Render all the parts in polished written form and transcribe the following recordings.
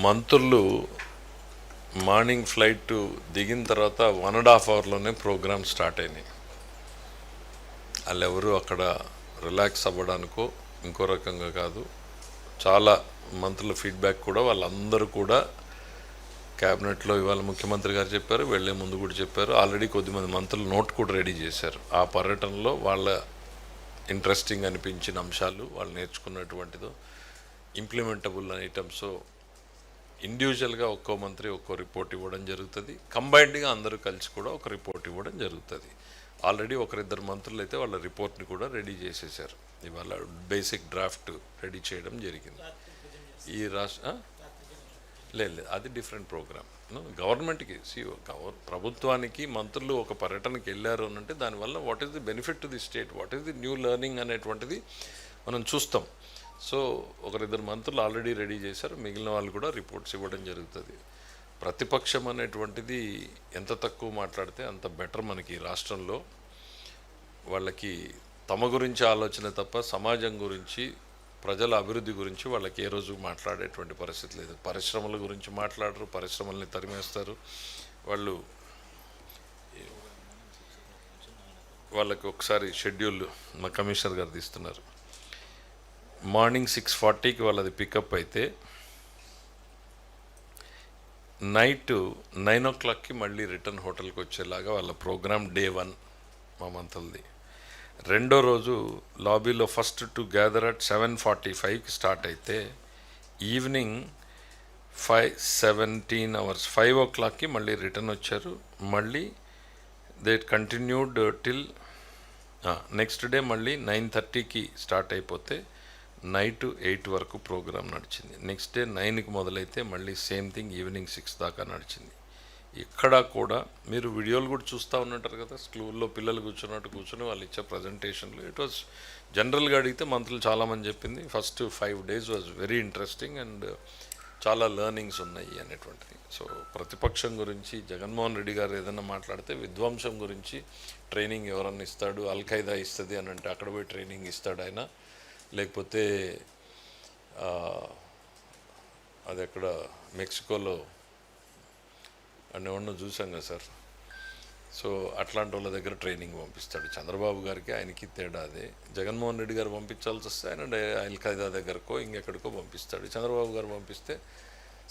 మంత్రులు morning flight దిగిన తర్వాత 1.5 అవర్లోనే ప్రోగ్రామ్ స్టార్ట్ అయినాయి. వాళ్ళు ఎవరు అక్కడ రిలాక్స్ అవ్వడానికో ఇంకో రకంగా కాదు. చాలా మంత్రుల ఫీడ్బ్యాక్ కూడా వాళ్ళందరూ కూడా క్యాబినెట్లో ఇవాళ ముఖ్యమంత్రి గారు చెప్పారు, వెళ్లే ముందు కూడా చెప్పారు. ఆల్రెడీ కొద్దిమంది మంత్రులు నోట్ కూడా రెడీ చేశారు. ఆ పర్యటనలో వాళ్ళ ఇంట్రెస్టింగ్ అనిపించిన అంశాలు, వాళ్ళు నేర్చుకున్నటువంటిదో ఇంప్లిమెంటబుల్ ఐటమ్స్ ఇండివిజువల్గా ఒక్కో మంత్రి ఒక్కో రిపోర్ట్ ఇవ్వడం జరుగుతుంది. కంబైన్డ్గా అందరూ కలిసి కూడా ఒక రిపోర్ట్ ఇవ్వడం జరుగుతుంది. ఆల్రెడీ ఒకరిద్దరు మంత్రులు అయితే వాళ్ళ రిపోర్ట్ని కూడా రెడీ చేసేసారు. ఇవాళ బేసిక్ డ్రాఫ్ట్ రెడీ చేయడం జరిగింది. ఈ లేదు, అది డిఫరెంట్ ప్రోగ్రామ్. గవర్నమెంట్కి ప్రభుత్వానికి మంత్రులు ఒక పర్యటనకి వెళ్ళారు అని అంటే దానివల్ల what is the benefit to the state, what is the new learning అనేటువంటిది మనం చూస్తాం. సో ఒకరిద్దరు మంత్రులు ఆల్రెడీ రెడీ చేశారు, మిగిలిన వాళ్ళు కూడా రిపోర్ట్స్ ఇవ్వడం జరుగుతుంది. ప్రతిపక్షం అనేటువంటిది ఎంత తక్కువ మాట్లాడితే అంత బెటర్. మనకి రాష్ట్రంలో వాళ్ళకి తమ గురించి ఆలోచన తప్ప సమాజం గురించి, ప్రజల అభివృద్ధి గురించి వాళ్ళకి ఏ రోజు మాట్లాడేటువంటి పరిస్థితి లేదు. పరిశ్రమల గురించి మాట్లాడరు, పరిశ్రమల్ని తరిమేస్తారు. వాళ్ళకి ఒకసారి షెడ్యూల్ మా కమిషనర్ గారు తీస్తున్నారు. మార్నింగ్ 6:40కి వాళ్ళది పికప్ అయితే నైట్ 9 o'clockకి మళ్ళీ రిటర్న్ హోటల్కి వచ్చేలాగా వాళ్ళ ప్రోగ్రామ్ డే 1 మా మంత్రులది. రెండో రోజు లాబీలో ఫస్ట్ టు గ్యాదర్ అట్ 7:45కి స్టార్ట్ అయితే ఈవినింగ్ 17 hours 5 o'clockకి మళ్ళీ రిటర్న్ వచ్చారు. మళ్ళీ they continued till next day మళ్ళీ 9:30కి స్టార్ట్ అయిపోతే నైట్ 8 వరకు ప్రోగ్రామ్ నడిచింది. నెక్స్ట్ డే 9కి మొదలైతే మళ్ళీ సేమ్ థింగ్ ఈవినింగ్ 6 దాకా నడిచింది. ఇక్కడ కూడా మీరు వీడియోలు కూడా చూస్తూ ఉన్నట్టారు కదా, స్కూల్లో పిల్లలు కూర్చుని వాళ్ళు ఇచ్చే ప్రజెంటేషన్లు. ఇట్ వాజ్ జనరల్గా అడిగితే మంత్రులు చాలామంది చెప్పింది first 5 days was very interesting and చాలా లెర్నింగ్స్ ఉన్నాయి అనేటువంటిది. సో ప్రతిపక్షం గురించి జగన్మోహన్ రెడ్డి గారు ఏదైనా మాట్లాడితే విధ్వంసం గురించి ట్రైనింగ్ ఎవరన్నా ఇస్తాడు, అల్ఖైదా ఇస్తుంది అని అంటే అక్కడ పోయి ట్రైనింగ్ ఇస్తాడు ఆయన, లేకపోతే అది ఎక్కడ మెక్సికోలో అని ఏమన్నా చూసాం కదా సార్. సో అట్లాంటి వాళ్ళ దగ్గర ట్రైనింగ్ పంపిస్తాడు. చంద్రబాబు గారికి ఆయనకి తేడా అదే. జగన్మోహన్ రెడ్డి గారు పంపించాల్సి వస్తే ఆయన అల్ఖైదా దగ్గరకో ఇంకెక్కడికో పంపిస్తాడు. చంద్రబాబు గారు పంపిస్తే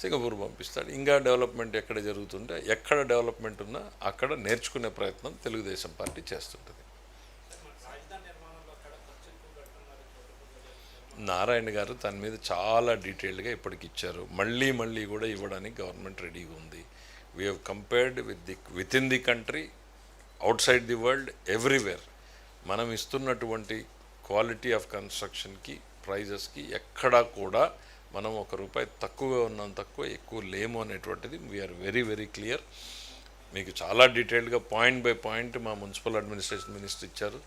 సింగపూర్ పంపిస్తాడు. ఇంకా డెవలప్మెంట్ ఎక్కడ జరుగుతుంటే, ఎక్కడ డెవలప్మెంట్ ఉన్నా అక్కడ నేర్చుకునే ప్రయత్నం తెలుగుదేశం పార్టీ చేస్తుంటుంది. నారాయణ గారు దాని మీద చాలా డీటెయిల్డ్గా ఇప్పటికి ఇచ్చారు. మళ్ళీ కూడా ఇవ్వడానికి గవర్నమెంట్ రెడీగా ఉంది. We have compared with in the country, out side the world, everywhere. మనం ఇస్తున్నటువంటి క్వాలిటీ ఆఫ్ కన్స్ట్రక్షన్కి, ప్రైజెస్కి ఎక్కడా కూడా మనం ₹1 తక్కువగా ఉన్నాం, ఎక్కువ లేము అనేటువంటిది వీఆర్ వెరీ వెరీ క్లియర్. మీకు చాలా డీటెయిల్డ్గా పాయింట్ బై పాయింట్ మా మున్సిపల్ అడ్మినిస్ట్రేషన్ మినిస్టర్ ఇచ్చారు.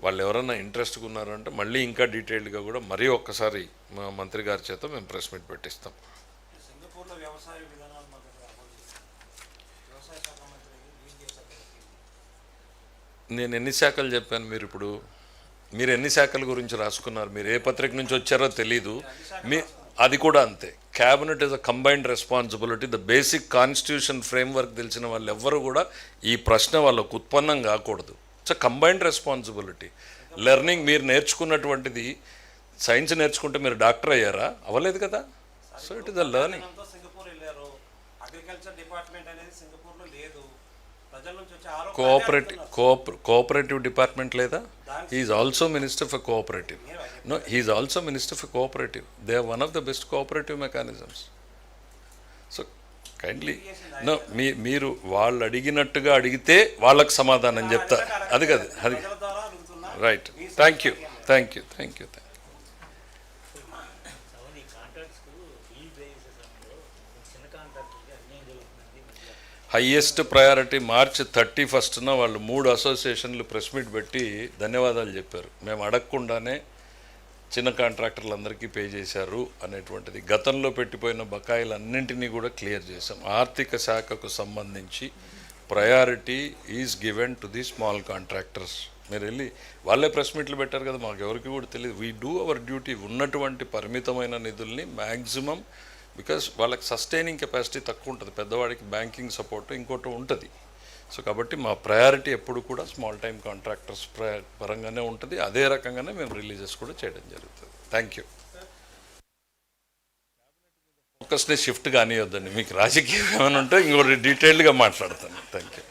వాళ్ళు ఎవరన్నా ఇంట్రెస్ట్గా ఉన్నారు అంటే మళ్ళీ ఇంకా డీటెయిల్డ్గా కూడా మరీ ఒక్కసారి మా మంత్రి గారి చేత మేము ప్రెస్ మీట్ పెట్టిస్తాం. నేను ఎన్ని శాఖలు చెప్పాను, మీరు ఎన్ని శాఖల గురించి రాసుకున్నారు, మీరు ఏ పత్రిక నుంచి వచ్చారో తెలీదు. అది కూడా అంతే. Cabinet is a combined responsibility. The basic constitution framework తెలిసిన వాళ్ళు ఎవ్వరు కూడా ఈ ప్రశ్న వాళ్ళకు ఉత్పన్నం కాకూడదు. It's a combined responsibility. Learning మీరు నేర్చుకున్నటువంటిది, సైన్స్ నేర్చుకుంటే మీరు డాక్టర్ అయ్యారా? అవ్వలేదు కదా. So it is a learning. Cooperative department లేదా? He's also minister for cooperative. No, he's also minister for cooperative. They are one of the best cooperative mechanisms. So kindly know, మీరు వాళ్ళు అడిగినట్టుగా అడిగితే వాళ్ళకు సమాధానం చెప్తా. అది కదా, అది right. Thank you. Highest priority మార్చి 31న వాళ్ళు 3 అసోసియేషన్లు ప్రెస్ మీట్ పెట్టి ధన్యవాదాలు చెప్పారు. మేము అడగకుండానే చిన్న కాంట్రాక్టర్లందరికీ పే చేశారు అనేటువంటిది. గతంలో పెట్టిపోయిన బకాయిలన్నింటినీ కూడా క్లియర్ చేశాం. ఆర్థిక శాఖకు సంబంధించి priority is given to the small contractors. మీరు వెళ్ళి వాళ్ళే ప్రెస్ మీట్లు పెట్టారు కదా, మాకు ఎవరికి కూడా తెలియదు. We do our duty. ఉన్నటువంటి పరిమితమైన నిధుల్ని మ్యాక్సిమం బికాస్ వాళ్ళకి సస్టైనింగ్ కెపాసిటీ తక్కువ ఉంటుంది, పెద్దవాడికి బ్యాంకింగ్ సపోర్ట్ ఇంకోటి ఉంటుంది. సో కాబట్టి మా ప్రయారిటీ ఎప్పుడు కూడా స్మాల్ టైమ్ కాంట్రాక్టర్స్ పరంగానే ఉంటుంది. అదే రకంగానే మేము రిలీజెస్ కూడా చేయడం జరుగుతుంది. Thank you. ఫోకస్ని షిఫ్ట్ కానివద్దండి. మీకు రాజకీయం ఏమైనా ఉంటే ఇంకోటి డీటెయిల్డ్గా మాట్లాడతాను. Thank you.